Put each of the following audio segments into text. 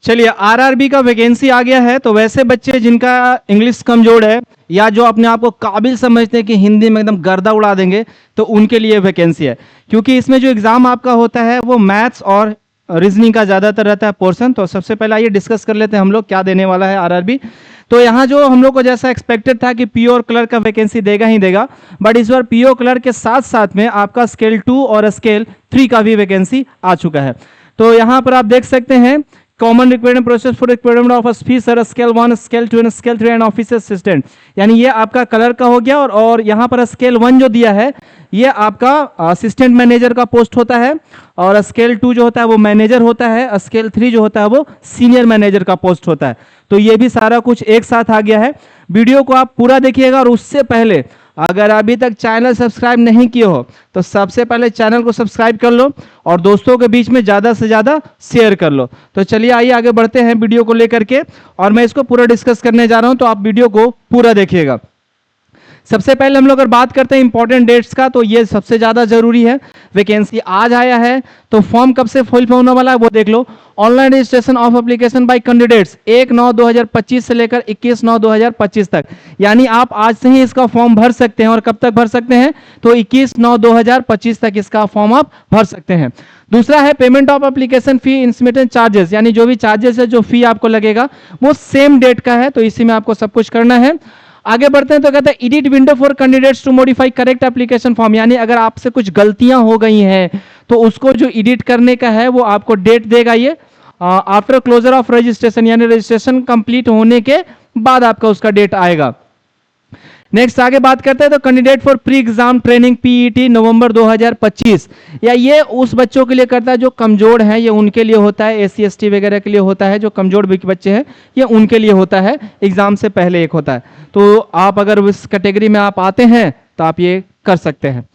चलिए, आरआरबी का वैकेंसी आ गया है। तो वैसे बच्चे जिनका इंग्लिश कमजोर है या जो अपने आप को काबिल समझते हैं कि हिंदी में एकदम गर्दा उड़ा देंगे, तो उनके लिए वैकेंसी है। क्योंकि इसमें जो एग्जाम आपका होता है वो मैथ्स और रीजनिंग का ज़्यादातर रहता है पोर्शन। तो सबसे पहले आइए डिस्कस कर लेते हैं हम लोग क्या देने वाला है आरआरबी। तो यहाँ जो हम लोग को जैसा एक्सपेक्टेड था कि पीओ और क्लर्क का वैकेंसी देगा ही देगा, बट इस बार पीओ क्लर्क के साथ साथ में आपका स्केल 2 और स्केल 3 का भी वैकेंसी आ चुका है। तो यहाँ पर आप देख सकते हैं common requirement process for requirement of officer scale 1 scale 2 and scale 3 and office assistant, यानी ये आपका कलर का हो गया। और यहाँ पर स्केल 1 जो दिया है ये आपका असिस्टेंट मैनेजर का पोस्ट होता है, और स्केल 2 जो होता है वो मैनेजर होता है, स्केल 3 जो होता है वो सीनियर मैनेजर का पोस्ट होता है। तो ये भी सारा कुछ एक साथ आ गया है। वीडियो को आप पूरा देखिएगा, और उससे पहले अगर अभी तक चैनल सब्सक्राइब नहीं किए हो तो सबसे पहले चैनल को सब्सक्राइब कर लो और दोस्तों के बीच में ज़्यादा से ज़्यादा शेयर कर लो। तो चलिए आइए आगे बढ़ते हैं वीडियो को लेकर के, और मैं इसको पूरा डिस्कस करने जा रहा हूं, तो आप वीडियो को पूरा देखिएगा। सबसे पहले हम लोग अगर बात करते हैं इंपॉर्टेंट डेट्स का, तो ये सबसे ज़्यादा जरूरी है। वैकेंसी आज आया है, तो फॉर्म कब से फिल होने वाला है वो देख लो। Online registration of application by candidates 1/9/2025 से लेकर 21/9/2025 तक, यानी आप आज से ही इसका फॉर्म भर सकते हैं। और कब तक भर सकते हैं? तो 21/9/2025 तक इसका फॉर्म आप भर सकते हैं। दूसरा है पेमेंट ऑफ एप्लीकेशन फी इंसमेंटेड चार्जेस, यानी जो भी चार्जेस है, जो फी आपको लगेगा वो सेम डेट का है, तो इसी में आपको सब कुछ करना है। आगे बढ़ते हैं तो कहते हैं edit window for candidates to modify correct application form, यानी अगर आपसे कुछ गलतियां हो गई हैं तो उसको जो एडिट करने का है वो आपको डेट देगा ये आफ्टर क्लोजर ऑफ रजिस्ट्रेशन, यानी रजिस्ट्रेशन कंप्लीट होने के बाद आपका उसका डेट आएगा। नेक्स्ट आगे बात करते हैं तो candidate for pre exam training PET November 2025, या ये उस बच्चों के लिए करता है जो कमजोर हैं, ये उनके लिए होता है, एससी एसटी वगैरह के लिए होता है, जो कमजोर बच्चे हैं ये उनके लिए होता है। एग्जाम से पहले एक होता है, तो आप अगर इस कैटेगरी में आप आते हैं तो आप ये कर सकते हैं।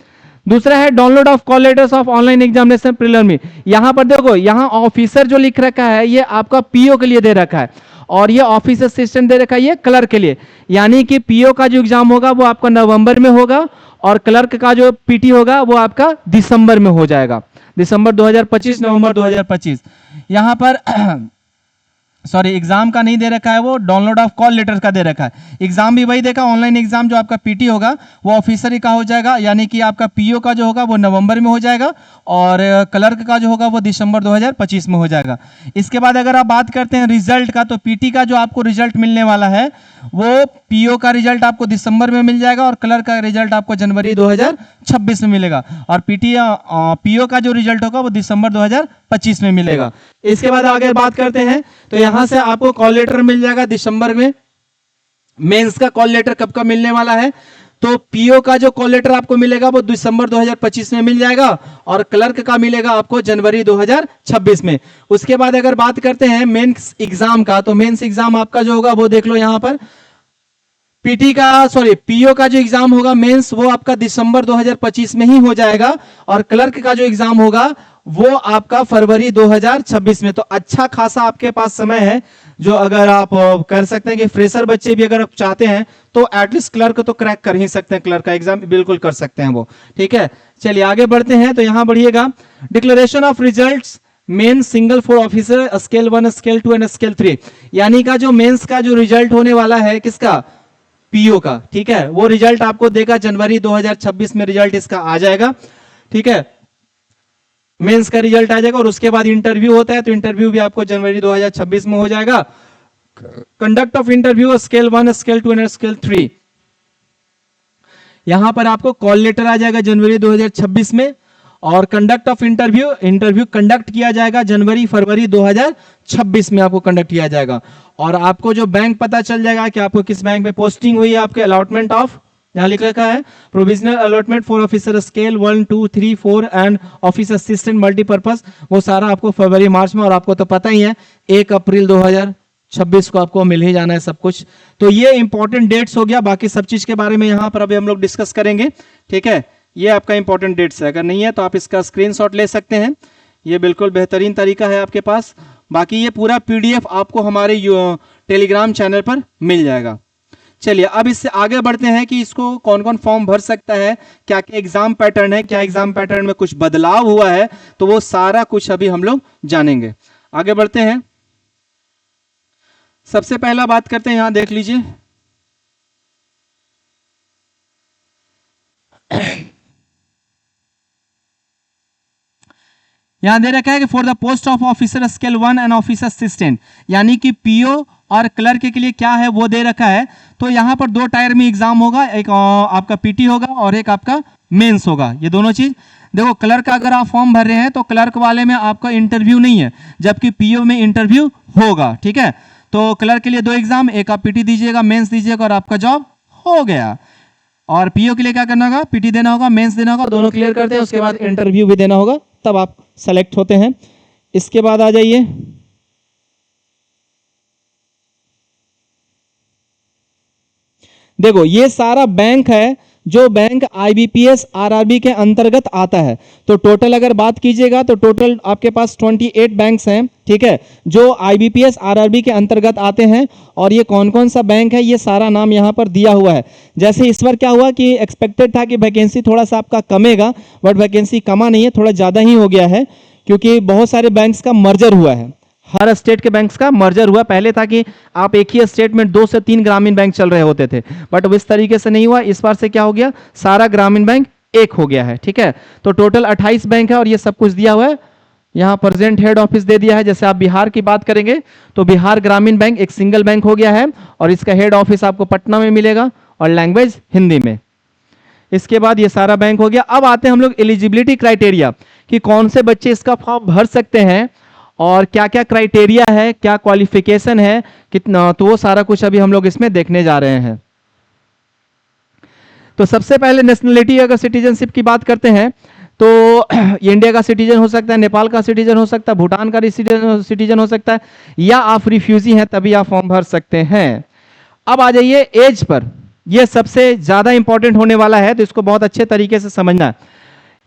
दूसरा है download of call letters of online examination preliminary. यहां पर देखो, यहां ऑफिसर जो लिख रखा है ये आपका पीओ के लिए दे रखा है, और ये ऑफिस असिस्टेंट दे रखा है ये क्लर्क के लिए। यानी कि पीओ का जो एग्जाम होगा वो आपका नवंबर में होगा, और क्लर्क का जो पीटी होगा वो आपका दिसंबर में हो जाएगा। दिसंबर 2025, नवंबर 2025। यहां पर सॉरी, एग्जाम का नहीं दे रखा है, वो डाउनलोड ऑफ कॉल लेटर का दे रखा है। एग्जाम भी वही देखा, ऑनलाइन एग्जाम जो आपका पीटी होगा वो ऑफिसर ही का हो जाएगा, यानी कि आपका पीओ का जो होगा वो नवंबर में हो जाएगा, और क्लर्क का जो होगा वो दिसंबर 2025 में हो जाएगा। इसके बाद अगर आप बात करते हैं रिजल्ट का, तो पीटी का जो आपको रिजल्ट मिलने वाला है वो पीओ का रिजल्ट आपको दिसंबर में मिल जाएगा, और क्लर्क का रिजल्ट आपको जनवरी 2026 में मिलेगा, और पीओ का जो रिजल्ट होगा वो दिसंबर 2025 में मिलेगा। इसके बाद आगे बात करते हैं तो यहां से आपको कॉल लेटर मिल जाएगा दिसंबर में। मेंस का कॉल लेटर कब का मिलने वाला है? तो पीओ का जो कॉल लेटर आपको मिलेगा वो दिसंबर 2025 में मिल जाएगा, और क्लर्क का मिलेगा आपको जनवरी 2026 में। उसके बाद अगर बात करते हैं मेंस एग्जाम का, तो मेंस एग्जाम आपका जो होगा वो देख लो यहां पर। पीओ का जो एग्जाम होगा मेंस वो आपका दिसंबर 2025 में ही हो जाएगा, और क्लर्क का जो एग्जाम होगा वो आपका फरवरी 2026 में। तो अच्छा खासा आपके पास समय है, जो अगर आप कर सकते हैं कि फ्रेशर बच्चे भी अगर आप चाहते हैं तो एटलीस्ट क्लर्क तो क्रैक कर ही सकते हैं, क्लर्क का एग्जाम बिल्कुल कर सकते हैं वो। ठीक है, चलिए आगे बढ़ते हैं तो यहां बढ़िएगा। Declaration of results main single for officer scale 1 scale 2 and scale 3, यानी का जो मेंस का जो रिजल्ट होने वाला है किसका? पीओ का। ठीक है, वो रिजल्ट आपको देगा जनवरी 2026 में, रिजल्ट इसका आ जाएगा। ठीक है, मेंस का रिजल्ट आ जाएगा, और उसके बाद इंटरव्यू होता है, तो इंटरव्यू भी आपको जनवरी 2026 में हो जाएगा। Conduct of interview scale 1 scale 2 and scale 3, यहां पर आपको कॉल लेटर आ जाएगा जनवरी 2026 में, और कंडक्ट ऑफ इंटरव्यू कंडक्ट किया जाएगा जनवरी फरवरी 2026 में आपको कंडक्ट किया जाएगा। और आपको जो बैंक पता चल जाएगा कि आपको किस बैंक में पोस्टिंग हुई है, आपके अलॉटमेंट ऑफ, यहां लिख रखा है provisional allotment for officer scale 1 2 3 4 and office assistant multipurpose, वो सारा आपको फरवरी मार्च में, और आपको तो पता ही है 1 अप्रैल 2026 को आपको मिल ही जाना है सब कुछ। तो ये इंपॉर्टेंट डेट्स हो गया, बाकी सब चीज के बारे में यहां पर अभी हम लोग डिस्कस करेंगे। ठीक है, ये आपका इंपॉर्टेंट डेट्स है, अगर नहीं है तो आप इसका स्क्रीनशॉट ले सकते हैं, ये बिल्कुल बेहतरीन तरीका है आपके पास। बाकी ये पूरा पीडीएफ आपको हमारे टेलीग्राम चैनल पर मिल जाएगा। चलिए अब इससे आगे बढ़ते हैं कि इसको कौन कौन फॉर्म भर सकता है, क्या क्या एग्जाम पैटर्न है, क्या एग्जाम पैटर्न में कुछ बदलाव हुआ है, तो वो सारा कुछ अभी हम लोग जानेंगे। आगे बढ़ते हैं। सबसे पहला बात करते हैं, यहां देख लीजिए। यहां दे रखा है कि for the post of officer scale 1 and officer assistant, यानी कि पीओ और क्लर्क के लिए क्या है वो दे रखा है। तो यहां पर 2 टायर में एग्जाम होगा, एक आपका पीटी होगा और एक आपका मेंस होगा। ये दोनों चीज देखो, क्लर्क का अगर आप फॉर्म भर रहे हैं तो क्लर्क वाले में आपका इंटरव्यू नहीं है, जबकि पीओ में इंटरव्यू होगा। ठीक है, तो क्लर्क के लिए 2 एग्जाम, एक आप पीटी दीजिएगा, मेंस दीजिएगा और आपका जॉब हो गया। और पीओ के लिए क्या करना होगा, पीटी देना होगा, मेंस देना होगा, दोनों क्लियर करते हैं, उसके बाद इंटरव्यू भी देना होगा, तब आप सेलेक्ट होते हैं। इसके बाद आ जाइए, देखो ये सारा बैंक है जो बैंक आईबीपीएस आरआरबी के अंतर्गत आता है। तो टोटल अगर बात कीजिएगा तो टोटल आपके पास 28 बैंक्स हैं, ठीक है, जो आईबीपीएस आरआरबी के अंतर्गत आते हैं। और ये कौन कौन सा बैंक है ये सारा नाम यहाँ पर दिया हुआ है। जैसे इस बार क्या हुआ कि एक्सपेक्टेड था कि वैकेंसी थोड़ा सा आपका कमेगा, बट वैकेंसी कमा नहीं है, थोड़ा ज़्यादा ही हो गया है, क्योंकि बहुत सारे बैंक्स का मर्जर हुआ है। हर स्टेट के बैंक्स का मर्जर हुआ। पहले था कि आप एक ही स्टेट में 2 से 3 ग्रामीण बैंक चल रहे होते थे, बट अब इस तरीके से नहीं हुआ। इस बार से क्या हो गया, सारा ग्रामीण बैंक एक हो गया है। ठीक है, तो टोटल 28 बैंक है और ये सब कुछ दिया हुआ है। यहाँ प्रेजेंट हेड ऑफिस दे दिया है। जैसे आप बिहार की बात करेंगे तो बिहार ग्रामीण बैंक एक सिंगल बैंक हो गया है और इसका हेड ऑफिस आपको पटना में मिलेगा और लैंग्वेज हिंदी में। इसके बाद ये सारा बैंक हो गया। अब आते हैं हम लोग एलिजिबिलिटी क्राइटेरिया कि कौन से बच्चे इसका फॉर्म भर सकते हैं और क्या क्या क्राइटेरिया है, क्या क्वालिफिकेशन है, कितना, तो वो सारा कुछ अभी हम लोग इसमें देखने जा रहे हैं। तो सबसे पहले नेशनलिटी, अगर सिटीजनशिप की बात करते हैं तो इंडिया का सिटीजन हो सकता है, नेपाल का सिटीजन हो सकता है, भूटान का सिटीजन हो सकता है, या आप रिफ्यूजी हैं तभी आप फॉर्म भर सकते हैं। अब आ जाइए एज पर, यह सबसे ज्यादा इंपॉर्टेंट होने वाला है, तो इसको बहुत अच्छे तरीके से समझना है।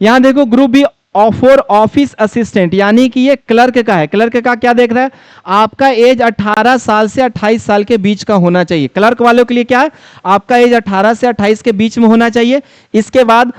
यहां देखो group B for office assistant, यानी कि ये क्लर्क का है। क्लर्क का क्या देख रहा है, आपका एज 18 साल से 28 साल के बीच का होना चाहिए। क्लर्क वालों के लिए क्या है, आपका एज 18 से 28 के बीच में होना चाहिए। इसके बाद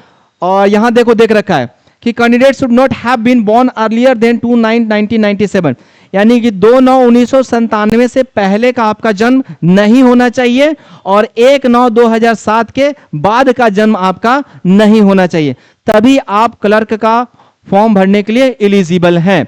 और यहां देखो देख रखा है कि candidate should not have been born earlier than 2/9/1997, यानी कि 2/9/1997 से पहले का आपका जन्म नहीं होना चाहिए और 1/9/2007 के बाद का जन्म आपका नहीं होना चाहिए, तभी आप क्लर्क का फॉर्म भरने के लिए एलिजिबल हैं।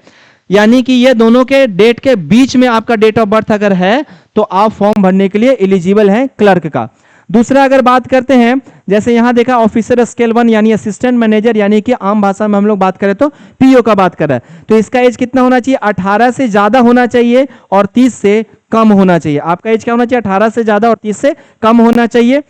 यानी कि ये दोनों के डेट के बीच में आपका डेट ऑफ बर्थ अगर है तो आप फॉर्म भरने के लिए एलिजिबल हैं क्लर्क का। दूसरा अगर बात करते हैं, जैसे यहां देखा ऑफिसर स्केल 1 यानी असिस्टेंट मैनेजर, यानी कि आम भाषा में हम लोग बात करें तो पीओ का बात कर रहा है, तो इसका एज कितना होना चाहिए, 18 से ज्यादा होना चाहिए और 30 से कम होना चाहिए। आपका एज क्या होना चाहिए, 18 से ज्यादा और 30 से कम होना चाहिए।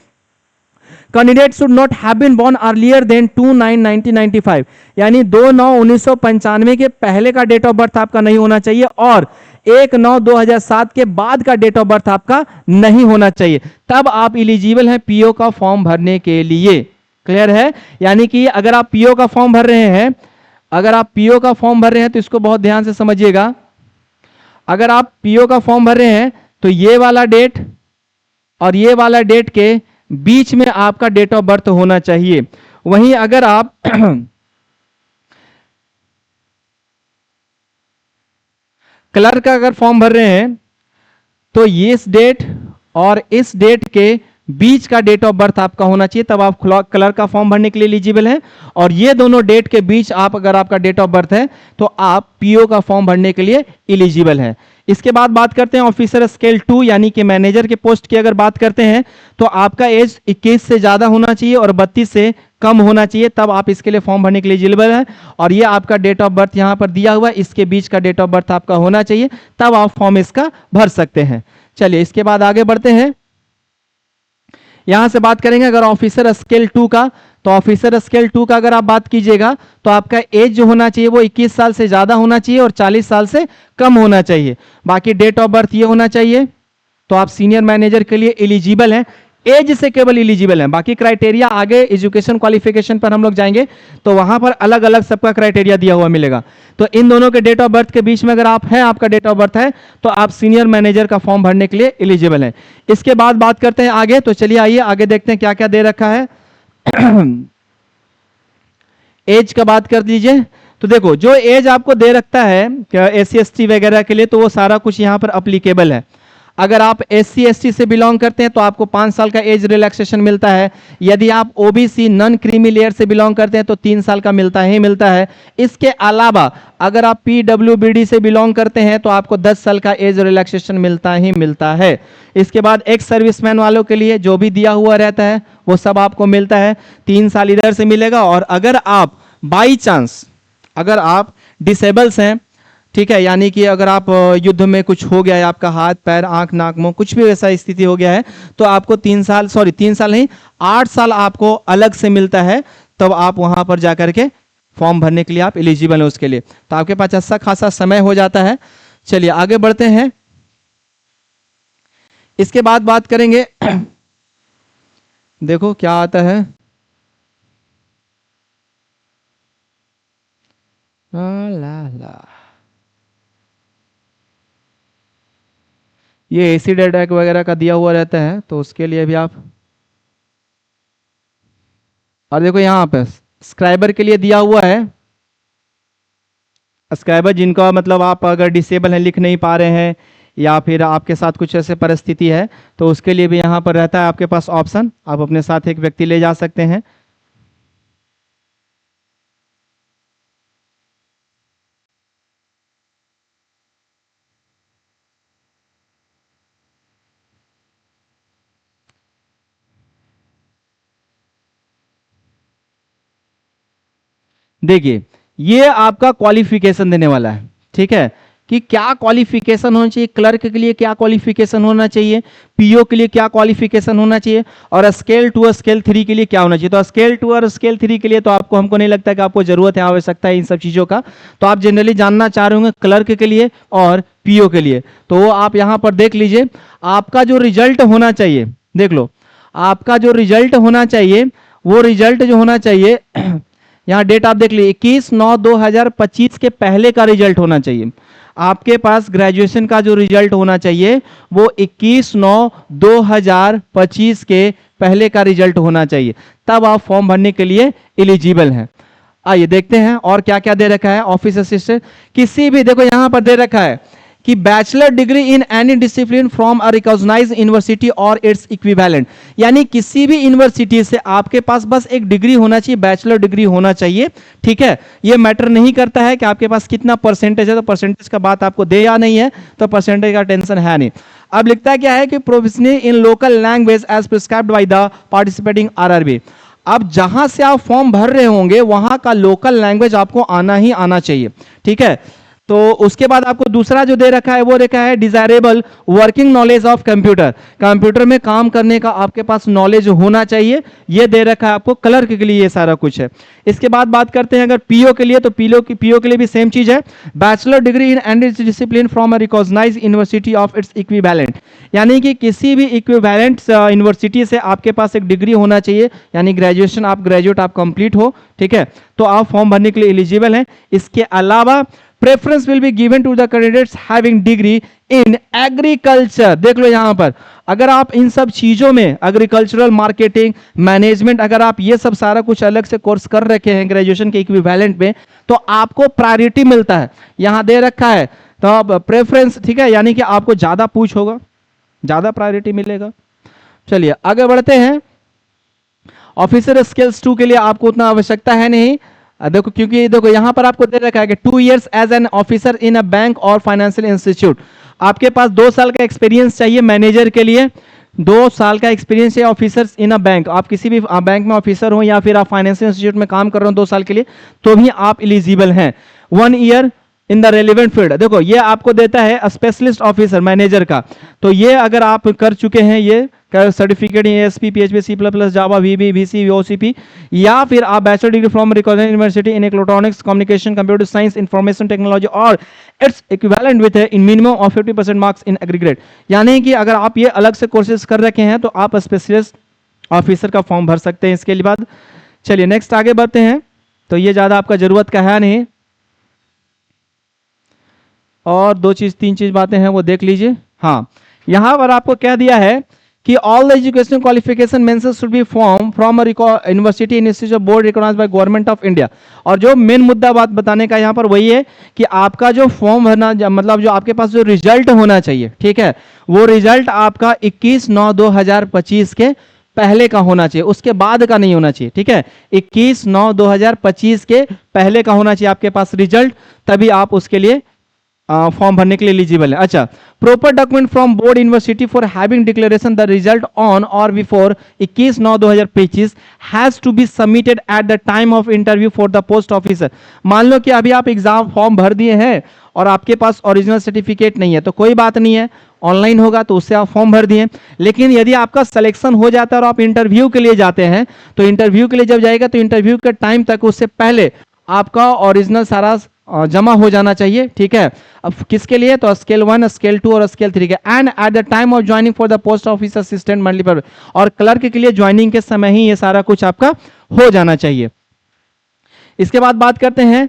Candidate should not have been born earlier than 2/9/1995, यानी 2/9/1995 के पहले का डेट ऑफ बर्थ आपका नहीं होना चाहिए और 1/9/2007 के बाद का डेट ऑफ बर्थ आपका नहीं होना चाहिए, तब आप एलिजिबल हैं पीओ का फॉर्म भरने के लिए। क्लियर है, यानी कि अगर आप पीओ का फॉर्म भर रहे हैं, अगर आप पीओ का फॉर्म भर रहे हैं तो इसको बहुत ध्यान से समझिएगा। अगर आप पीओ का फॉर्म भर रहे हैं तो ये वाला डेट और ये वाला डेट के बीच में आपका डेट ऑफ बर्थ होना चाहिए। वहीं अगर आप क्लर्क का अगर फॉर्म भर रहे हैं तो ये इस डेट और इस डेट के बीच का डेट ऑफ बर्थ आपका होना चाहिए, तब आप क्लर्क का फॉर्म भरने के लिए एलिजिबल हैं। और ये दोनों डेट के बीच आप अगर आपका डेट ऑफ बर्थ है तो आप पीओ का फॉर्म भरने के लिए एलिजिबल हैं। इसके बाद बात करते हैं ऑफिसर स्केल 2 यानी कि मैनेजर के पोस्ट की अगर बात करते हैं तो आपका एज 21 से ज्यादा होना चाहिए और 32 से कम होना चाहिए, तब आप इसके लिए फॉर्म भरने के लिए एलिजिबल हैं। और ये आपका डेट ऑफ बर्थ यहां पर दिया हुआ है, इसके बीच का डेट ऑफ बर्थ आपका होना चाहिए, तब आप फॉर्म इसका भर सकते हैं। चलिए इसके बाद आगे बढ़ते हैं। यहां से बात करेंगे अगर ऑफिसर स्केल 2 का, तो ऑफिसर स्केल 2 का अगर आप बात कीजिएगा तो आपका एज जो होना चाहिए वो 21 साल से ज्यादा होना चाहिए और 40 साल से कम होना चाहिए। बाकी डेट ऑफ बर्थ ये होना चाहिए, तो आप सीनियर मैनेजर के लिए एलिजिबल हैं। एज से केवल एलिजिबल हैं, बाकी क्राइटेरिया आगे एजुकेशन क्वालिफिकेशन पर हम लोग जाएंगे तो वहां पर अलग अलग सबका क्राइटेरिया दिया हुआ मिलेगा। तो इन दोनों के डेट ऑफ बर्थ के बीच में अगर आप हैं, आपका डेट ऑफ बर्थ है, तो आप सीनियर मैनेजर का फॉर्म भरने के लिए एलिजिबल हैं। इसके बाद बात करते हैं आगे, तो चलिए आइए आगे देखते हैं क्या क्या दे रखा है। एज का बात कर लीजिए, तो देखो जो एज आपको दे रखता है SC ST वगैरह के लिए, तो वो सारा कुछ यहां पर अप्लीकेबल है। अगर आप SC ST से बिलोंग करते हैं तो आपको 5 साल का एज रिलैक्सेशन मिलता है। यदि आप OBC नॉन क्रीमी लेयर से बिलोंग करते हैं तो 3 साल का मिलता है। इसके अलावा अगर आप PWBD से बिलोंग करते हैं तो आपको 10 साल का एज रिलैक्सेशन मिलता है। इसके बाद एक्स सर्विसमैन वालों के लिए जो भी दिया हुआ रहता है वो सब आपको मिलता है, 3 साल इधर से मिलेगा। और अगर आप बाई चांस अगर आप डिसेबल्स हैं, ठीक है, यानी कि अगर आप युद्ध में कुछ हो गया है, आपका हाथ पैर आंख नाक मुंह कुछ भी वैसा स्थिति हो गया है, तो आपको 3 साल नहीं 8 साल आपको अलग से मिलता है। तब आप वहां पर जाकर के फॉर्म भरने के लिए आप एलिजिबल हैं उसके लिए। तो आपके पास अच्छा खासा समय हो जाता है। चलिए आगे बढ़ते हैं। इसके बाद बात करेंगे देखो क्या आता है। ला ये एसिड अटैक वगैरह का दिया हुआ रहता है, तो उसके लिए भी आप, और देखो यहाँ पे स्क्राइबर के लिए दिया हुआ है। स्क्राइबर जिनका मतलब आप अगर डिसेबल हैं, लिख नहीं पा रहे हैं, या फिर आपके साथ कुछ ऐसे परिस्थिति है, तो उसके लिए भी यहाँ पर रहता है आपके पास ऑप्शन। आप अपने साथ एक व्यक्ति ले जा सकते हैं। देखिए ये आपका क्वालिफिकेशन देने वाला है, ठीक है, कि क्या क्वालिफिकेशन होना चाहिए, क्लर्क के लिए क्या क्वालिफिकेशन होना चाहिए, PO के लिए क्या क्वालिफिकेशन होना चाहिए, और स्केल 2 स्केल 3 के लिए क्या होना चाहिए। तो स्केल 2 और स्केल 3 के लिए तो आपको, हमको नहीं लगता कि आपको जरूरत है, आवश्यकता है इन सब चीजों का। तो आप जनरली जानना चाह रहे होंगे क्लर्क के लिए और PO के लिए। तो आप यहां पर देख लीजिए, आपका जो रिजल्ट होना चाहिए, देख लो आपका जो रिजल्ट होना चाहिए, वो रिजल्ट जो होना चाहिए यहाँ डेट आप देख लीजिए 21/9/2025 के पहले का रिजल्ट होना चाहिए। आपके पास ग्रेजुएशन का जो रिजल्ट होना चाहिए वो 21/9/2025 के पहले का रिजल्ट होना चाहिए, तब आप फॉर्म भरने के लिए एलिजिबल हैं। आइए देखते हैं और क्या क्या दे रखा है। ऑफिस असिस्टेंट किसी भी, देखो यहां पर दे रखा है कि bachelor degree in any discipline from a recognised university और इट्स इक्विवेलेंट, यानी किसी भी यूनिवर्सिटी से आपके पास बस एक डिग्री होना चाहिए, बैचलर डिग्री होना चाहिए, ठीक है। ये मैटर नहीं करता है कि आपके पास कितना परसेंटेज है, तो परसेंटेज का बात आपको दे या नहीं है, तो परसेंटेज का टेंशन है नहीं। अब लिखता क्या है कि professionally in local language as prescribed by the participating RRB। अब जहां से आप फॉर्म भर रहे होंगे वहां का लोकल लैंग्वेज आपको आना ही आना चाहिए, ठीक है। तो उसके बाद आपको दूसरा जो दे रखा है वो रखा है desirable working knowledge of computer, computer में काम करने का आपके पास नॉलेज होना चाहिए, ये दे रखा है आपको। क्लर्क के लिए ये सारा कुछ है। इसके बाद बात करते हैं अगर PO के लिए, तो PO के लिए भी सेम चीज है, bachelor degree in any discipline from a recognised university of its equivalent, यानी कि किसी भी इक्विवेलेंट यूनिवर्सिटी से आपके पास एक डिग्री होना चाहिए, यानी ग्रेजुएशन आप ग्रेजुएट आप कंप्लीट हो, ठीक है, तो आप फॉर्म भरने के लिए एलिजिबल हैं। इसके अलावा preference will be given to the candidates having degree in agriculture. देख लो यहां पर, अगर आप इन सब चीजों में एग्रीकल्चरल मार्केटिंग मैनेजमेंट, अगर आप ये सब सारा कुछ अलग से कोर्स कर रखे हैं ग्रेजुएशन के इक्विवेलेंट में, तो आपको प्रायोरिटी मिलता है, यहां दे रखा है। तो आप प्रेफरेंस, ठीक है, यानी कि आपको ज्यादा पूछ होगा, ज्यादा प्रायोरिटी मिलेगा। चलिए आगे बढ़ते हैं। ऑफिसर स्किल्स 2 के लिए आपको उतना आवश्यकता है नहीं, देखो, क्योंकि देखो यहां पर आपको दे रखा है कि 2 years as an officer in a bank और फाइनेंशियल इंस्टीट्यूट। आपके पास 2 साल का एक्सपीरियंस चाहिए मैनेजर के लिए, 2 साल का एक्सपीरियंस है ऑफिसर इन अ बैंक, आप किसी भी बैंक में ऑफिसर हो या फिर आप फाइनेंशियल इंस्टीट्यूट में काम कर रहे हो 2 साल के लिए, तो भी आप एलिजिबल हैं। 1 year in the relevant field, देखो ये आपको देता है स्पेशलिस्ट ऑफिसर मैनेजर का, तो ये अगर आप कर चुके हैं ये certificate ASP PHP C++ Java VB VC OCP, या फिर आप bachelor degree from recognised university in electronics communication computer science information technology और its equivalent with in minimum of 50% marks in aggregate, यानी कि अगर आप ये अलग से कोर्सेज कर रखे हैं तो आप स्पेशलिस्ट ऑफिसर का फॉर्म भर सकते हैं इसके बाद। चलिए नेक्स्ट आगे बढ़ते हैं। तो ये ज्यादा आपका जरूरत का है नहीं, और 2 चीज 3 चीज बातें हैं वो देख लीजिए। हाँ, यहां पर आपको क्या दिया है कि all the educational qualification mentions should be form from a university institute of board recognised by government of India. और जो मेन मुद्दा बात बताने का यहाँ पर वही है कि आपका जो फॉर्म भरना, मतलब जो आपके पास जो रिजल्ट होना चाहिए, ठीक है, वो रिजल्ट आपका 21/9/2025 के पहले का होना चाहिए, उसके बाद का नहीं होना चाहिए, ठीक है। 21/9/2025 के पहले का होना चाहिए आपके पास रिजल्ट, तभी आप उसके लिए फॉर्म भरने के लिए एलिजिबल है। अच्छा, proper document from board university for having declaration the result on और before 21/9/2025 has to be submitted at the time of interview for the post officer. मान लो कि अभी आप एग्जाम फॉर्म भर दिए हैं और आपके पास ओरिजिनल सर्टिफिकेट नहीं है, तो कोई बात नहीं है, ऑनलाइन होगा तो उससे आप फॉर्म भर दिए। लेकिन यदि आपका सिलेक्शन हो जाता है और आप इंटरव्यू के लिए जाते हैं, तो इंटरव्यू के लिए जब जाएगा तो इंटरव्यू के टाइम तक उससे पहले आपका ओरिजिनल सारा जमा हो जाना चाहिए, ठीक है। अब किसके लिए, तो स्केल 1, स्केल 2 और स्केल 3 के। And eight the time of joining for the post office assistant multiple, और क्लर्क के लिए ज्वाइनिंग के समय ही ये सारा कुछ आपका हो जाना चाहिए। इसके बाद बात करते हैं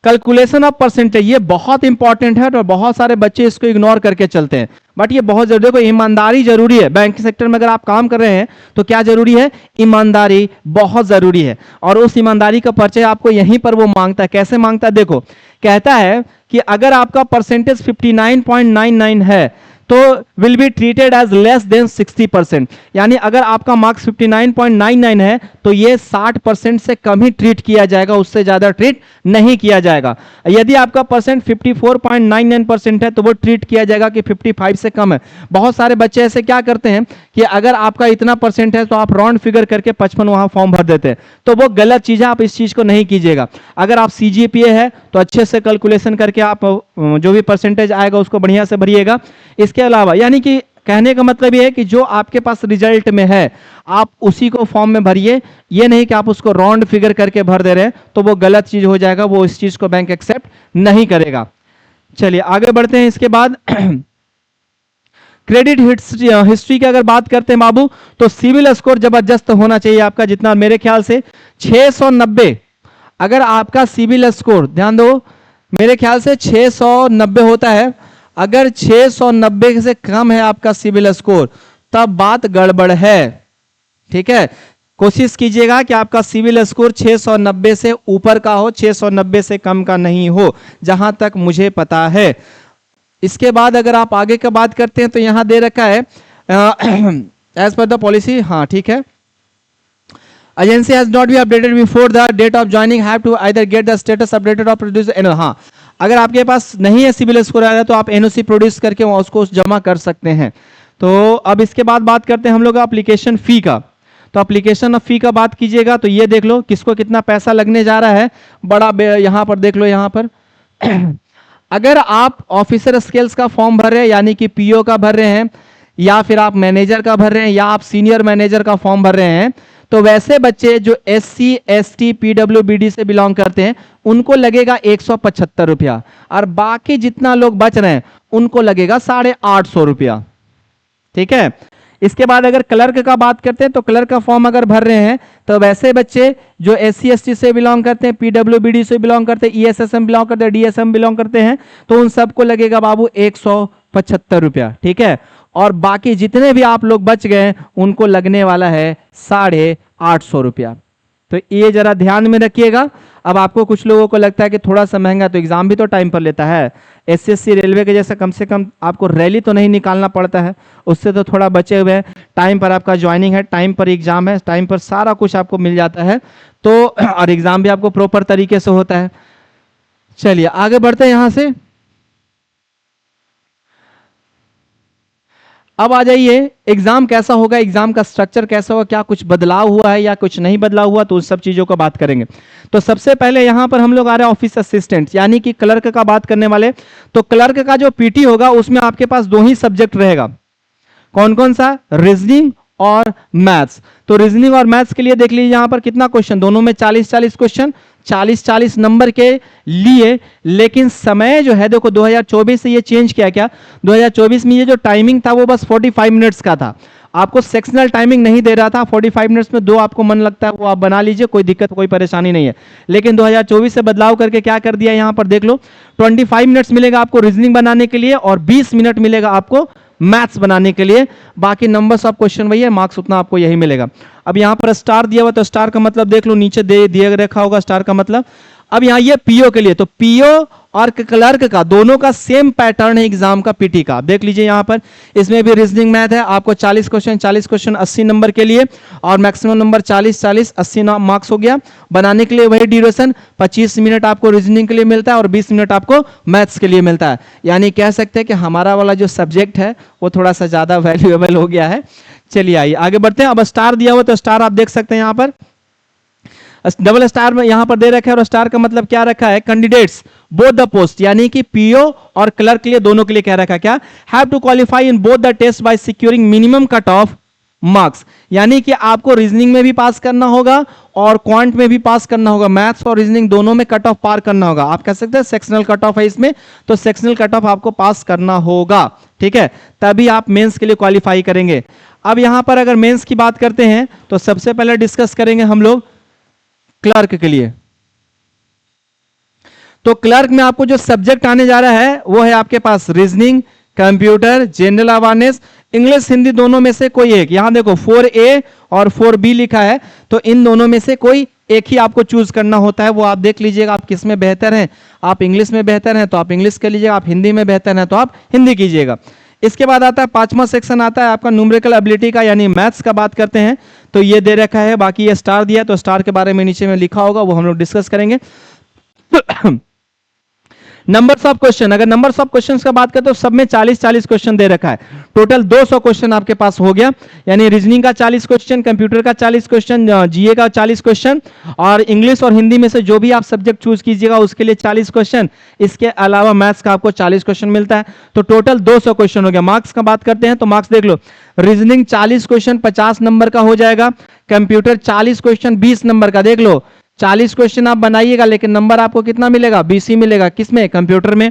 कैलकुलेशन ऑफ परसेंटेज। ये बहुत इंपॉर्टेंट है और बहुत सारे बच्चे इसको इग्नोर करके चलते हैं, बट ये बहुत जरूरी है। देखो, ईमानदारी जरूरी है। बैंकिंग सेक्टर में अगर आप काम कर रहे हैं तो क्या जरूरी है, ईमानदारी बहुत जरूरी है। और उस ईमानदारी का परिचय आपको यहीं पर वो मांगता है। कैसे मांगता है, देखो, कहता है कि अगर आपका परसेंटेज 59.99 है तो will be treated as less than 60%। यानी अगर आपका मार्क्स 59.99 है तो ये 60% से कम ही ट्रीट किया जाएगा, उससे ज्यादा ट्रीट नहीं किया जाएगा। यदि आपका परसेंट 54.99% है तो वो ट्रीट किया जाएगा कि 55 से कम है। बहुत सारे बच्चे ऐसे क्या करते हैं कि अगर आपका इतना परसेंट है तो आप राउंड फिगर करके 55 वहां फॉर्म भर देते हैं, तो वो गलत चीज है। आप इस चीज को नहीं कीजिएगा। अगर आप CGPA है तो अच्छे से कैलकुलेशन करके आप जो भी परसेंटेज आएगा उसको बढ़िया से भरिएगा। इसके अलावा, यानी कि कहने का मतलब ये है कि जो आपके पास रिजल्ट में है आप उसी को फॉर्म में भरिए। ये नहीं कि आप उसको राउंड फिगर करके भर दे रहे हैं, तो वो गलत चीज हो जाएगा, वो इस चीज को बैंक एक्सेप्ट नहीं करेगा। चलिए आगे बढ़ते हैं। इसके बाद क्रेडिट हिस्ट्री की अगर बात करते हैं बाबू, तो सिविल स्कोर जबरदस्त होना चाहिए आपका, जितना मेरे ख्याल से 690। अगर आपका सिविल स्कोर, ध्यान दो, मेरे ख्याल से 690 होता है। अगर 690 से कम है आपका सिविल स्कोर तब बात गड़बड़ है, ठीक है। कोशिश कीजिएगा कि आपका सिविल स्कोर 690 से ऊपर का हो, 690 से कम का नहीं हो, जहां तक मुझे पता है। इसके बाद अगर आप आगे का बात करते हैं तो यहां दे रखा है एज पर द पॉलिसी, हाँ ठीक है। Agency has not be updated before the date of joining, have to either get the status updated और प्रोड्यूस एनओ। हाँ, अगर आपके पास नहीं है सिविल स्कोर आ रहा है तो आप एनओसी प्रोड्यूस करके उसको जमा कर सकते हैं। तो अब इसके बाद बात करते हैं हम लोग एप्लीकेशन फी का। तो एप्लीकेशन फी का बात कीजिएगा तो ये देख लो किसको कितना पैसा लगने जा रहा है, बड़ा यहां पर देख लो। यहां पर अगर आप ऑफिसर स्केल्स का फॉर्म भर रहे हैं, यानी कि पीओ का भर रहे हैं, या फिर आप मैनेजर का भर रहे हैं, या आप सीनियर मैनेजर का फॉर्म भर रहे हैं, तो वैसे बच्चे जो SC ST PWBD से बिलोंग करते हैं उनको लगेगा 175 रुपया, और बाकी जितना लोग बच रहे हैं उनको लगेगा 850 रुपया, ठीक है। इसके बाद अगर क्लर्क का बात करते हैं तो क्लर्क का फॉर्म अगर भर रहे हैं तो वैसे बच्चे जो SC ST से बिलोंग करते हैं, PWBD से बिलोंग करते हैं, ESSM बिलोंग करते हैं, DSM बिलोंग करते हैं, तो उन सबको लगेगा बाबू 175 रुपया, ठीक है। और बाकी जितने भी आप लोग बच गए उनको लगने वाला है 850 रुपया। तो ये जरा ध्यान में रखिएगा। अब आपको कुछ लोगों को लगता है कि थोड़ा सा महंगा, तो एग्जाम भी तो टाइम पर लेता है। SSC रेलवे के जैसा कम से कम आपको रैली तो नहीं निकालना पड़ता है, उससे तो थोड़ा बचे हुए हैं। टाइम पर आपका ज्वाइनिंग है, टाइम पर एग्जाम है, टाइम पर सारा कुछ आपको मिल जाता है, तो और एग्जाम भी आपको प्रॉपर तरीके से होता है। चलिए आगे बढ़ते हैं यहां से। अब आ जाइए, एग्जाम कैसा होगा, एग्जाम का स्ट्रक्चर कैसा होगा, क्या कुछ बदलाव हुआ है या कुछ नहीं बदलाव हुआ, तो उन सब चीजों को बात करेंगे। तो सबसे पहले यहां पर हम लोग आ रहे हैं ऑफिस असिस्टेंट, यानी कि क्लर्क का बात करने वाले। तो क्लर्क का जो पीटी होगा उसमें आपके पास 2 ही सब्जेक्ट रहेगा। कौन कौन सा, रीजनिंग और मैथ्स। तो रीजनिंग और मैथ्स के लिए देख लीजिए यहां पर कितना क्वेश्चन, दोनों में 40-40 क्वेश्चन, 40-40 नंबर के लिए। लेकिन समय जो है देखो 2024 से ये चेंज किया क्या, 2024 में ये जो टाइमिंग था वो बस 45 मिनट्स का था, आपको सेक्शनल टाइमिंग नहीं दे रहा था। 45 मिनट्स में 2 आपको मन लगता है वो आप बना लीजिए, कोई दिक्कत कोई परेशानी नहीं है। लेकिन 2024 से बदलाव करके क्या कर दिया, यहां पर देख लो 25 मिनट्स मिलेगा आपको रीजनिंग बनाने के लिए और 20 मिनट मिलेगा आपको मैथ्स बनाने के लिए। बाकी नंबर्स ऑफ क्वेश्चन वही है, मार्क्स उतना आपको यही मिलेगा। अब यहाँ पर स्टार दिया हुआ, तो स्टार का मतलब देख लो, नीचे दिया रखा होगा स्टार का मतलब। अब यहाँ ये पीओ के लिए, तो पीओ और क्लर्क का दोनों का सेम पैटर्न है एग्जाम का पीटी का। देख लीजिए यहाँ पर, इसमें भी रीजनिंग मैथ है आपको 40 क्वेश्चन 80 नंबर के लिए, और मैक्सिमम नंबर 40 80 मार्क्स हो गया। बनाने के लिए वही ड्यूरेशन 25 मिनट आपको रीजनिंग के लिए मिलता है और 20 मिनट आपको मैथ्स के लिए मिलता है। यानी कह सकते हैं कि हमारा वाला जो सब्जेक्ट है वो थोड़ा सा ज्यादा वैल्यूएबल हो गया है। चलिए आइए आगे बढ़ते हैं। अब स्टार दिया हुआ, तो स्टार आप देख सकते हैं यहाँ पर, डबल स्टार में यहां पर दे रखा है, और स्टार का मतलब क्या रखा है, कैंडिडेट्स बोथ द पोस्ट, यानी कि पीओ और क्लर्क के लिए दोनों के लिए कह रखा है क्या, have to qualify in both the test by securing minimum cut off marks. यानी कि आपको रीजनिंग में भी पास करना होगा और क्वांट में भी पास करना होगा, मैथ्स और रीजनिंग दोनों में कट ऑफ पार करना होगा। आप कह सकते हैं सेक्शनल कट ऑफ है इसमें, तो सेक्शनल कट ऑफ आपको पास करना होगा, ठीक है, तभी आप मेंस के लिए क्वालिफाई करेंगे। अब यहां पर अगर मेंस की बात करते हैं तो सबसे पहले डिस्कस करेंगे हम लोग क्लर्क के लिए। तो क्लर्क में आपको जो सब्जेक्ट आने जा रहा है वो है आपके पास reasoning, computer, general awareness, English Hindi दोनों में से कोई एक। यहां देखो 4A और 4B लिखा है, तो इन दोनों में से कोई एक ही आपको चूज करना होता है। वो आप देख लीजिएगा आप किस में बेहतर हैं। आप इंग्लिश में बेहतर हैं तो आप इंग्लिश कर लीजिएगा, आप हिंदी में बेहतर हैं तो आप हिंदी कीजिएगा। इसके बाद आता है पांचवा सेक्शन आता है आपका न्यूमेरिकल एबिलिटी का, यानी मैथ्स का बात करते हैं, तो ये दे रखा है। बाकी ये स्टार दिया, तो स्टार के बारे में नीचे में लिखा होगा, वो हम लोग डिस्कस करेंगे। नंबर्स ऑफ क्वेश्चन, अगर नंबर्स ऑफ क्वेश्चंस का बात करें तो सब में 40-40 क्वेश्चन दे रखा है। टोटल 200 क्वेश्चन आपके पास हो गया, यानी रीजनिंग का 40 क्वेश्चन, कंप्यूटर का 40 क्वेश्चन, जीए का 40 क्वेश्चन, और इंग्लिश और हिंदी में से जो भी आप सब्जेक्ट चूज कीजिएगा उसके लिए 40 क्वेश्चन। इसके अलावा मैथ्स का आपको 40 क्वेश्चन मिलता है, तो टोटल 200 क्वेश्चन हो गया। मार्क्स का बात करते हैं तो मार्क्स देख लो, रीजनिंग 40 क्वेश्चन 50 नंबर का हो जाएगा, कंप्यूटर 40 क्वेश्चन 20 नंबर का। देख लो 40 क्वेश्चन आप बनाइएगा लेकिन नंबर आपको कितना मिलेगा, 20 ही मिलेगा। किसमें, कंप्यूटर में।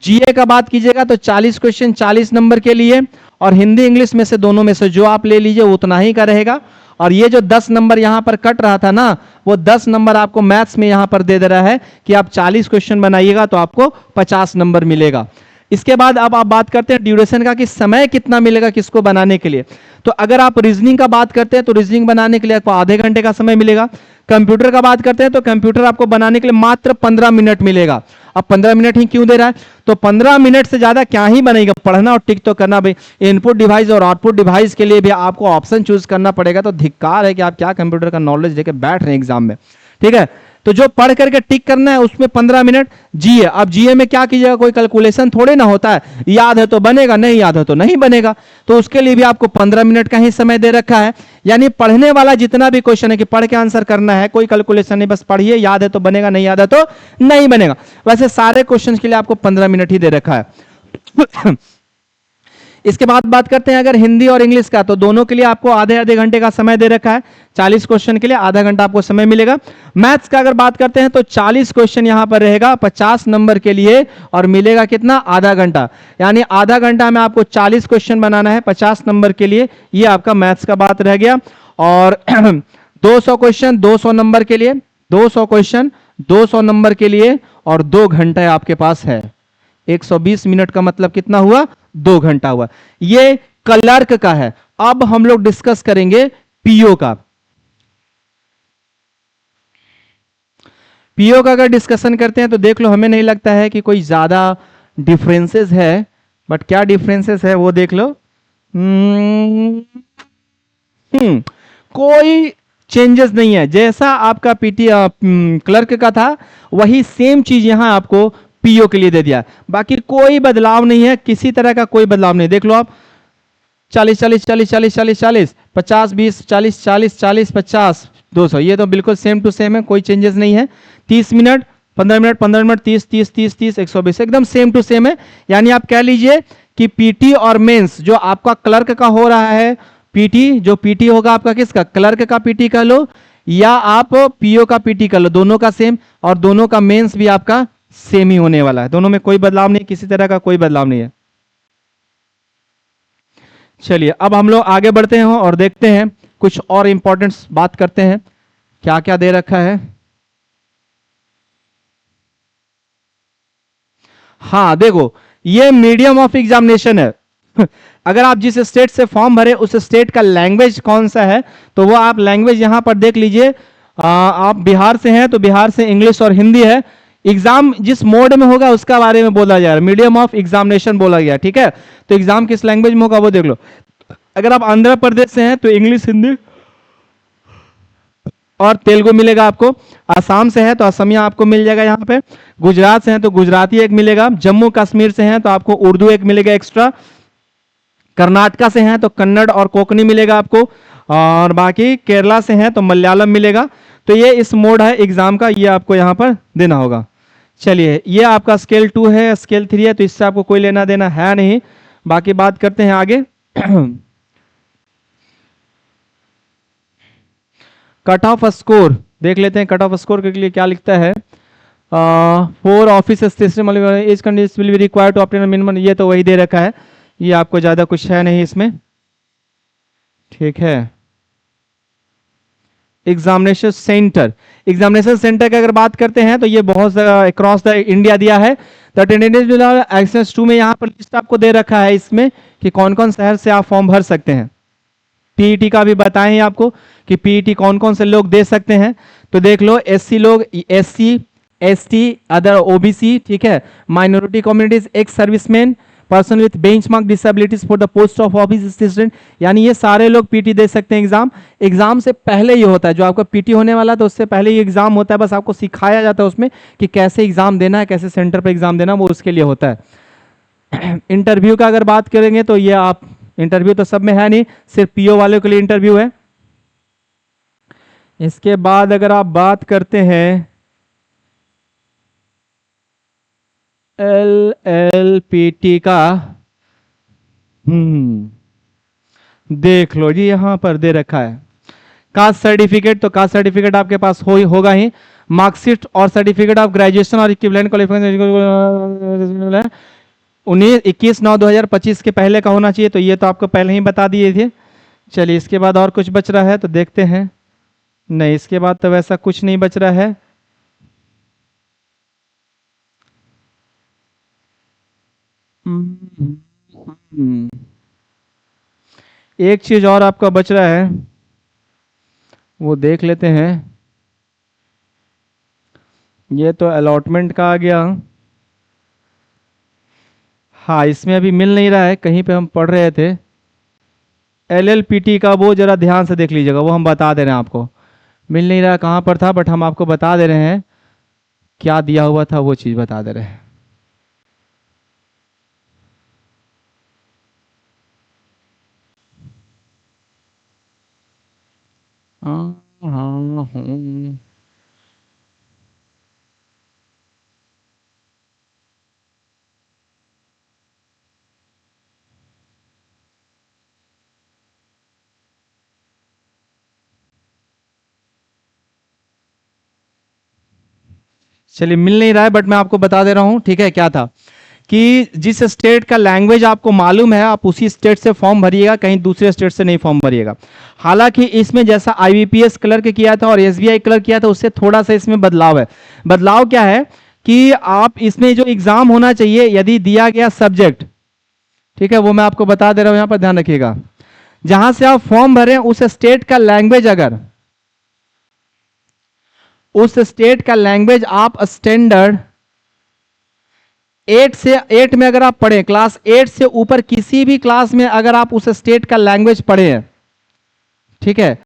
जीए का बात कीजिएगा तो 40 क्वेश्चन 40 नंबर के लिए, और हिंदी इंग्लिश में से दोनों में से जो आप ले लीजिए उतना ही का रहेगा। और ये जो 10 नंबर यहां पर कट रहा था ना, वो 10 नंबर आपको मैथ्स में यहां पर दे रहा है कि आप 40 क्वेश्चन बनाइएगा तो आपको 50 नंबर मिलेगा। इसके बाद अब आप बात करते हैं ड्यूरेशन का, कि समय कितना मिलेगा किसको बनाने के लिए। तो अगर आप रीजनिंग का बात करते हैं तो रीजनिंग बनाने के लिए आपको आधे घंटे का समय मिलेगा। कंप्यूटर का बात करते हैं तो कंप्यूटर आपको बनाने के लिए मात्र 15 मिनट मिलेगा। अब 15 मिनट ही क्यों दे रहा है, तो 15 मिनट से ज्यादा क्या ही बनेगा, पढ़ना और टिक तो करना भाई। इनपुट डिवाइस और आउटपुट डिवाइस के लिए भी आपको ऑप्शन चूज करना पड़ेगा, तो धिक्कार है कि आप क्या कंप्यूटर का नॉलेज लेके बैठ रहे हैं एग्जाम में, ठीक है। तो जो पढ़ करके टिक करना है उसमें 15 मिनट। जीए, अब जीए में क्या कीजिएगा, कोई कैलकुलेशन थोड़े ना होता है, याद है तो बनेगा, नहीं याद है तो नहीं बनेगा, तो उसके लिए भी आपको 15 मिनट का ही समय दे रखा है। यानी पढ़ने वाला जितना भी क्वेश्चन है कि पढ़ के आंसर करना है, कोई कैलकुलेशन नहीं, बस पढ़िए, याद है तो बनेगा, नहीं याद है तो नहीं बनेगा। वैसे सारे क्वेश्चन के लिए आपको 15 मिनट ही दे रखा है। इसके बाद बात करते हैं अगर हिंदी और इंग्लिश का, तो दोनों के लिए आपको आधे आधे घंटे का समय दे रखा है। 40 क्वेश्चन के लिए आधा घंटा आपको समय मिलेगा। मैथ्स का अगर बात करते हैं तो 40 क्वेश्चन यहां पर रहेगा 50 नंबर के लिए, और मिलेगा कितना, आधा घंटा। यानी आधा घंटा में आपको 40 क्वेश्चन बनाना है 50 नंबर के लिए। ये आपका मैथ्स का बात रह गया। और 200 क्वेश्चन 200 नंबर के लिए, 200 क्वेश्चन 200 नंबर के लिए, और 2 घंटे आपके पास है। 120 मिनट का मतलब कितना हुआ, 2 घंटा हुआ। ये क्लर्क का है। अब हम लोग डिस्कस करेंगे पीओ का। पीओ का अगर डिस्कशन करते हैं तो देख लो, हमें नहीं लगता है कि कोई ज्यादा डिफरेंसेस है, बट क्या डिफरेंसेस है वो देख लो। कोई चेंजेस नहीं है, जैसा आपका पीटी क्लर्क का था वही सेम चीज यहां आपको पीओ के लिए दे दिया। बाकी कोई बदलाव नहीं है, किसी तरह का कोई बदलाव नहीं। देख लो आप 40-40-40-40-40-40, 50-20, 40-40, 40-50, 200, ये तो बिल्कुल सेम टू सेम है, कोई चेंजेस नहीं है। 30 मिनट 15 मिनट 15 मिनट 30-30-30-30, 120 एकदम सेम टू सेम है। यानी आप कह लीजिए कि पीटी और मेंस जो आपका क्लर्क का हो रहा है, पीटी जो पीटी होगा आपका किसका, क्लर्क का पीटी कह लो या आप पीओ का पीटी कर लो, दोनों का सेम, और दोनों का मेंस भी आपका सेम ही होने वाला है। दोनों में कोई बदलाव नहीं, किसी तरह का कोई बदलाव नहीं है। चलिए अब हम लोग आगे बढ़ते हैं और देखते हैं कुछ और इंपॉर्टेंट बात करते हैं, क्या क्या दे रखा है। हाँ देखो, ये मीडियम ऑफ एग्जामिनेशन है। अगर आप जिस स्टेट से फॉर्म भरे उस स्टेट का लैंग्वेज कौन सा है, तो वो आप लैंग्वेज यहां पर देख लीजिए। आप बिहार से हैं तो बिहार से इंग्लिश और हिंदी है। एग्जाम जिस मोड में होगा उसका बारे में बोला जा रहा है, मीडियम ऑफ एग्जामिनेशन बोला गया, ठीक है। तो एग्जाम किस लैंग्वेज में होगा वो देख लो। अगर आप आंध्र प्रदेश से हैं तो इंग्लिश, हिंदी और तेलुगु मिलेगा आपको। आसाम से है तो असमिया आपको मिल जाएगा यहाँ पे। गुजरात से हैं तो गुजराती एक मिलेगा। जम्मू कश्मीर से हैं तो आपको उर्दू एक मिलेगा एक्स्ट्रा। कर्नाटका से हैं तो कन्नड़ और कोंकणी मिलेगा आपको। और बाकी केरला से हैं तो मलयालम मिलेगा। तो ये इस मोड है एग्जाम का, ये आपको यहाँ पर देना होगा। चलिए, ये आपका स्केल 2 है, स्केल 3 है, तो इससे आपको कोई लेना देना है नहीं। बाकी बात करते हैं आगे। कट ऑफ स्कोर देख लेते हैं। कट ऑफ स्कोर के लिए क्या लिखता है, for office system as condition will be required to obtain minimum, ये तो वही दे रखा है, ये आपको ज्यादा कुछ है नहीं इसमें, ठीक है। एग्जामिनेशन सेंटर, एग्जामिनेशन सेंटर की अगर बात करते हैं तो ये बहुत अक्रॉस द इंडिया दिया है। एक्सेस 2 में यहाँ पर लिस्ट आपको दे रखा है इसमें कि कौन कौन शहर से आप फॉर्म भर सकते हैं। पीईटी का भी बताएं आपको कि पीईटी कौन कौन से लोग दे सकते हैं। तो देख लो, एससी लोग, एससी, एसटी, अदर ओबीसी, ठीक है, minority communities, ex serviceman, person with benchmark disabilities for the post of office assistant, यानी ये सारे लोग पीटी दे सकते हैं एग्जाम। एग्जाम से पहले ये होता है, जो आपका पीटी होने वाला है तो उससे पहले ये एग्जाम होता है, बस आपको सिखाया जाता है उसमें कि कैसे एग्जाम देना है, कैसे सेंटर पर एग्जाम देना, वो उसके लिए होता है। इंटरव्यू का अगर बात करेंगे तो ये आप, इंटरव्यू तो सब में है नहीं, सिर्फ पीओ वालों के लिए इंटरव्यू है। इसके बाद अगर आप बात करते हैं एलएलपीटी का, देख लो जी, यहां पर दे रखा है कास्ट सर्टिफिकेट, तो कास्ट सर्टिफिकेट आपके पास होगा ही। मार्कशीट और सर्टिफिकेट ऑफ ग्रेजुएशन और इक्विवेलेंट क्वालिफिकेशन 19/21/9/2025 के पहले का होना चाहिए, तो ये तो आपको पहले ही बता दिए थे। चलिए, इसके बाद और कुछ बच रहा है तो देखते हैं। नहीं, इसके बाद तो वैसा कुछ नहीं बच रहा है। एक चीज और आपका बच रहा है, वो देख लेते हैं। ये तो अलॉटमेंट का आ गया। हाँ, इसमें अभी मिल नहीं रहा है, कहीं पे हम पढ़ रहे थे। एलएलपीटी का वो जरा ध्यान से देख लीजिएगा, वो हम बता दे रहे हैं आपको। मिल नहीं रहा कहाँ पर था, बट हम आपको बता दे रहे हैं क्या दिया हुआ था, वो चीज़ बता दे रहे हैं। हाँ हाँ हाँ, चलिए, मिल नहीं रहा है, बट मैं आपको बता दे रहा हूं, ठीक है। क्या था कि जिस स्टेट का लैंग्वेज आपको मालूम है, आप उसी स्टेट से फॉर्म भरिएगा, कहीं दूसरे स्टेट से नहीं फॉर्म भरिएगा। हालांकि इसमें जैसा आईबीपीएस क्लर्क किया था और एसबीआई क्लर्क किया था, उससे थोड़ा सा इसमें बदलाव है। बदलाव क्या है कि आप इसमें जो एग्जाम होना चाहिए, यदि दिया गया सब्जेक्ट, ठीक है, वो मैं आपको बता दे रहा हूं, यहां पर ध्यान रखिएगा। जहां से आप फॉर्म भरें उस स्टेट का लैंग्वेज, अगर उस स्टेट का लैंग्वेज आप स्टैंडर्ड 8 में अगर आप पढ़े, क्लास 8 से ऊपर किसी भी क्लास में अगर आप उस स्टेट का लैंग्वेज पढ़े हैं, ठीक है,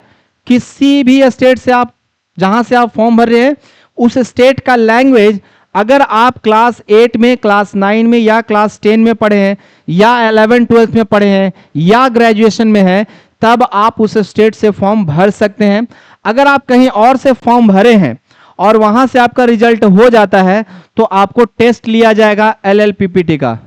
किसी भी स्टेट से आप, जहां से आप फॉर्म भर रहे हैं, उस स्टेट का लैंग्वेज अगर आप क्लास 8 में, क्लास 9 में या क्लास 10 में पढ़े हैं, या 11 12 में पढ़े हैं, या ग्रेजुएशन में है, तब आप उस स्टेट से फॉर्म भर सकते हैं। अगर आप कहीं और से फॉर्म भरे हैं और वहां से आपका रिजल्ट हो जाता है, तो आपको टेस्ट लिया जाएगा एलएलपीपीटी का,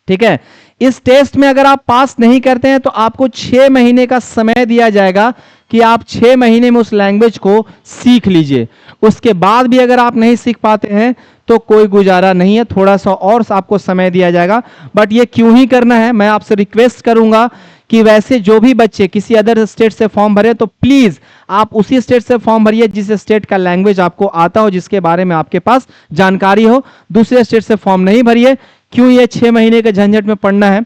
ठीक है। इस टेस्ट में अगर आप पास नहीं करते हैं तो आपको 6 महीने का समय दिया जाएगा कि आप 6 महीने में उस लैंग्वेज को सीख लीजिए। उसके बाद भी अगर आप नहीं सीख पाते हैं तो कोई गुजारा नहीं है, थोड़ा सा और आपको समय दिया जाएगा। बट ये क्यों ही करना है, मैं आपसे रिक्वेस्ट करूंगा कि वैसे जो भी बच्चे किसी अदर स्टेट से फॉर्म भरे, तो प्लीज आप उसी स्टेट से फॉर्म भरिए जिस स्टेट का लैंग्वेज आपको आता हो, जिसके बारे में आपके पास जानकारी हो। दूसरे स्टेट से फॉर्म नहीं भरिए, क्यों ये 6 महीने के झंझट में पढ़ना है,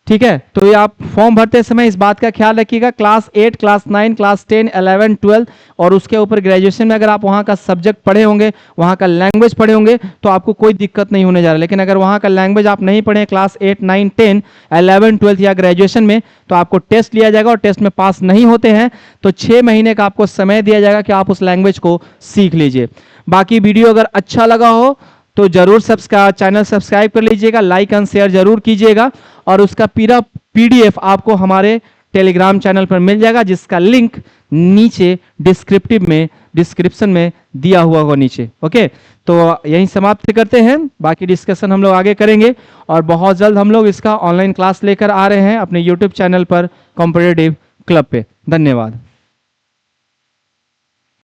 ठीक है। तो ये आप फॉर्म भरते समय इस बात का ख्याल रखिएगा, क्लास 8, क्लास 9, क्लास 10, 11, 12 और उसके ऊपर ग्रेजुएशन में अगर आप वहाँ का सब्जेक्ट पढ़े होंगे, वहाँ का लैंग्वेज पढ़े होंगे, तो आपको कोई दिक्कत नहीं होने जा रहा। लेकिन अगर वहाँ का लैंग्वेज आप नहीं पढ़े क्लास 8, 9, 10, 11, 12 या ग्रेजुएशन में, तो आपको टेस्ट लिया जाएगा और टेस्ट में पास नहीं होते हैं तो 6 महीने का आपको समय दिया जाएगा कि आप उस लैंग्वेज को सीख लीजिए। बाकी वीडियो अगर अच्छा लगा हो तो जरूर चैनल सब्सक्राइब कर लीजिएगा, लाइक एंड शेयर जरूर कीजिएगा और उसका पूरा पीडीएफ आपको हमारे टेलीग्राम चैनल पर मिल जाएगा, जिसका लिंक नीचे डिस्क्रिप्शन में दिया हुआ होगा नीचे। ओके, तो यहीं समाप्त करते हैं, बाकी डिस्कशन हम लोग आगे करेंगे और बहुत जल्द हम लोग इसका ऑनलाइन क्लास लेकर आ रहे हैं अपने यूट्यूब चैनल पर कॉम्पिटिटिव क्लब पे। धन्यवाद।